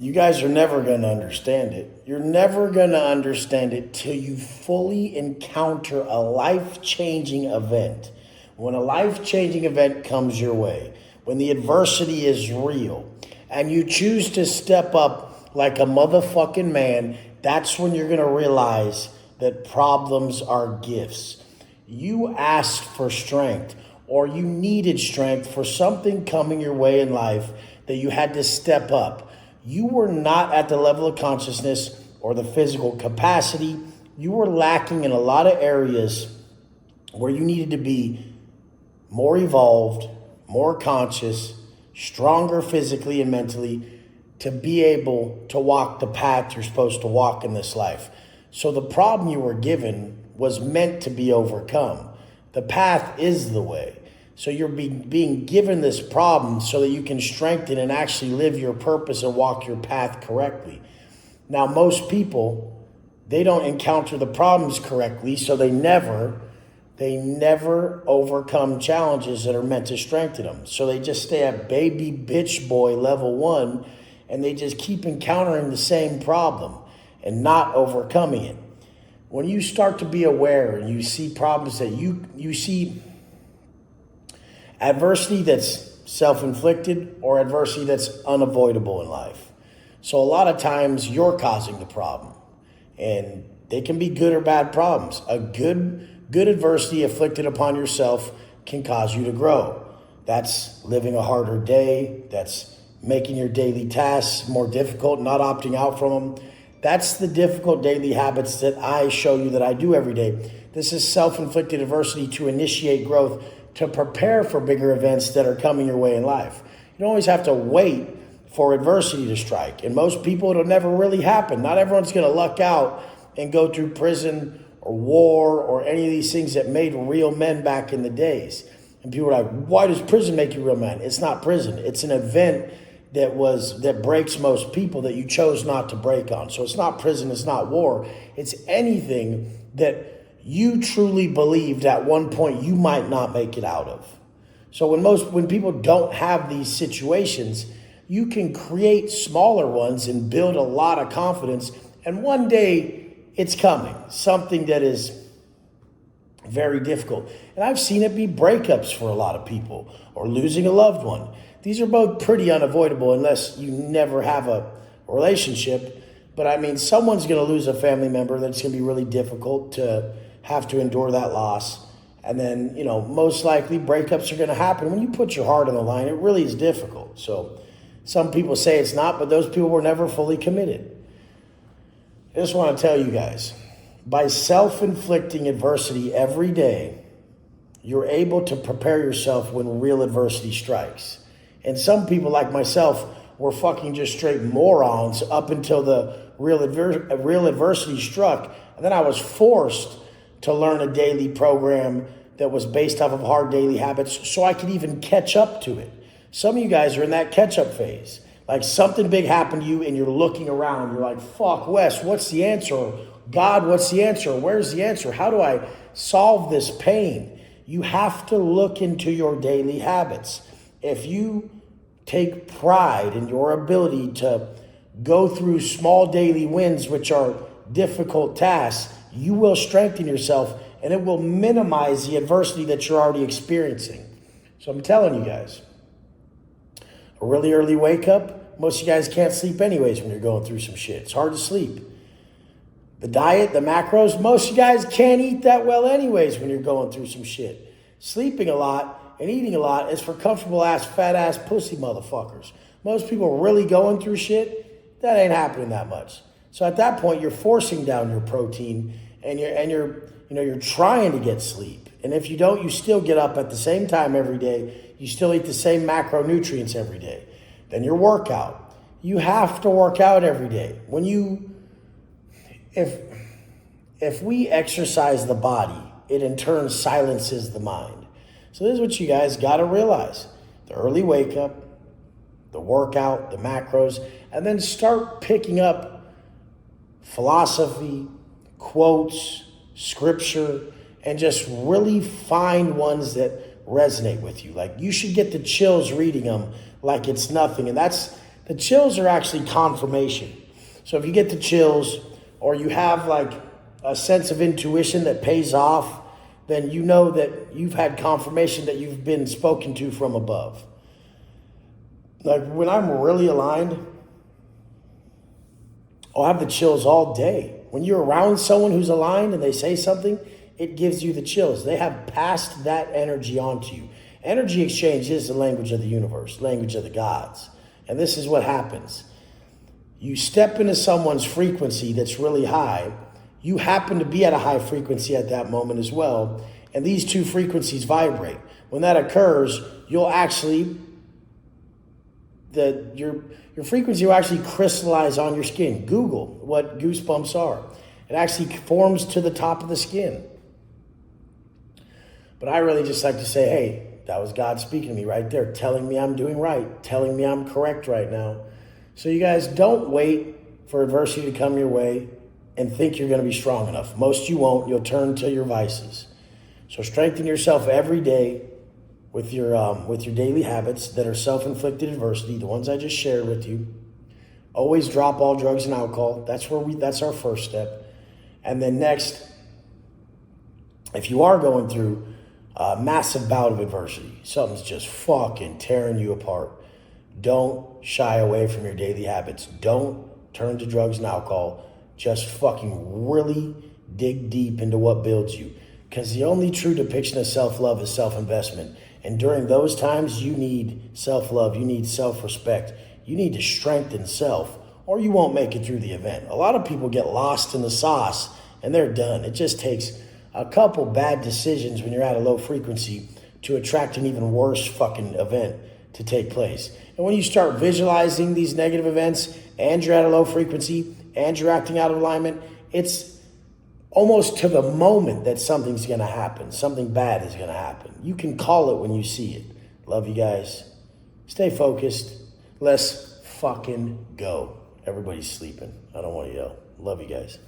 You guys are never going to understand it. You're never going to understand it till you fully encounter a life-changing event. When a life-changing event comes your way, when the adversity is real, and you choose to step up like a motherfucking man, that's when you're going to realize that problems are gifts. You asked for strength, or you needed strength for something coming your way in life that you had to step up. You were not at the level of consciousness or the physical capacity. You were lacking in a lot of areas where you needed to be more evolved, more conscious, stronger physically and mentally to be able to walk the path you're supposed to walk in this life. So the problem you were given was meant to be overcome. The path is the way. So you're being given this problem so that you can strengthen and actually live your purpose and walk your path correctly. Now, most people, they don't encounter the problems correctly, so they never overcome challenges that are meant to strengthen them. So they just stay at baby bitch boy level 1, and they just keep encountering the same problem and not overcoming it. When you start to be aware and you see problems that you see adversity that's self-inflicted or adversity that's unavoidable in life. So a lot of times you're causing the problem, and they can be good or bad problems. A good adversity afflicted upon yourself can cause you to grow. That's living a harder day. That's making your daily tasks more difficult, not opting out from them. That's the difficult daily habits that I show you that I do every day. This is self-inflicted adversity to initiate growth, to prepare for bigger events that are coming your way in life. You don't always have to wait for adversity to strike. And most people, it'll never really happen. Not everyone's going to luck out and go through prison or war or any of these things that made real men back in the days. And people are like, why does prison make you a real man? It's not prison. It's an event that breaks most people that you chose not to break on. So it's not prison. It's not war. It's anything that you truly believed at one point you might not make it out of. So when people don't have these situations, you can create smaller ones and build a lot of confidence. And one day it's coming, something that is very difficult. And I've seen it be breakups for a lot of people or losing a loved one. These are both pretty unavoidable unless you never have a relationship. But I mean, someone's going to lose a family member that's going to be really difficult to have to endure that loss. And then, most likely breakups are going to happen. When you put your heart on the line, it really is difficult. So some people say it's not, but those people were never fully committed. I just want to tell you guys, by self-inflicting adversity every day, you're able to prepare yourself when real adversity strikes. And some people like myself were fucking just straight morons up until the real adversity struck. And then I was forced to learn a daily program that was based off of hard daily habits so I could even catch up to it. Some of you guys are in that catch-up phase. Like something big happened to you and you're looking around. You're like, fuck, Wes, what's the answer? God, what's the answer? Where's the answer? How do I solve this pain? You have to look into your daily habits. If you take pride in your ability to go through small daily wins, which are difficult tasks, you will strengthen yourself and it will minimize the adversity that you're already experiencing. So I'm telling you guys, a really early wake up, most of you guys can't sleep anyways when you're going through some shit. It's hard to sleep. The diet, the macros, most of you guys can't eat that well anyways when you're going through some shit. Sleeping a lot and eating a lot is for comfortable ass, fat ass pussy motherfuckers. Most people really going through shit, that ain't happening that much. So at that point, you're forcing down your protein and you're trying to get sleep. And if you don't, you still get up at the same time every day. You still eat the same macronutrients every day. Then your workout. You have to work out every day. If we exercise the body, it in turn silences the mind. So this is what you guys got to realize. The early wake up, the workout, the macros, and then start picking up philosophy, quotes, scripture, and just really find ones that resonate with you. Like you should get the chills reading them like it's nothing. And that's The chills are actually confirmation. So if you get the chills or you have like a sense of intuition that pays off, then you know that you've had confirmation that you've been spoken to from above. Like when I'm really aligned, I'll have the chills all day. When you're around someone who's aligned and they say something, it gives you the chills. They have passed that energy on to you. Energy exchange is the language of the universe, language of the gods. And this is what happens. You step into someone's frequency that's really high. You happen to be at a high frequency at that moment as well. And these two frequencies vibrate. When that occurs, you'll actually, your frequency will actually crystallize on your skin. Google what goosebumps are. It actually forms to the top of the skin. But I really just like to say, hey, that was God speaking to me right there, telling me I'm doing right, telling me I'm correct right now. So you guys don't wait for adversity to come your way and think you're going to be strong enough. Most you won't. You'll turn to your vices. So strengthen yourself every day with your daily habits that are self-inflicted adversity, the ones I just shared with you. Always drop all drugs and alcohol. That's our first step. And then next, if you are going through a massive bout of adversity, something's just fucking tearing you apart, don't shy away from your daily habits. Don't turn to drugs and alcohol. Just fucking really dig deep into what builds you. Because the only true depiction of self-love is self-investment. And during those times, you need self-love. You need self-respect. You need to strengthen self, or you won't make it through the event. A lot of people get lost in the sauce, and they're done. It just takes a couple bad decisions when you're at a low frequency to attract an even worse fucking event to take place. And when you start visualizing these negative events and you're at a low frequency and you're acting out of alignment, it's almost to the moment that something's going to happen. Something bad is going to happen. You can call it when you see it. Love you guys. Stay focused. Let's fucking go. Everybody's sleeping. I don't want to yell. Love you guys.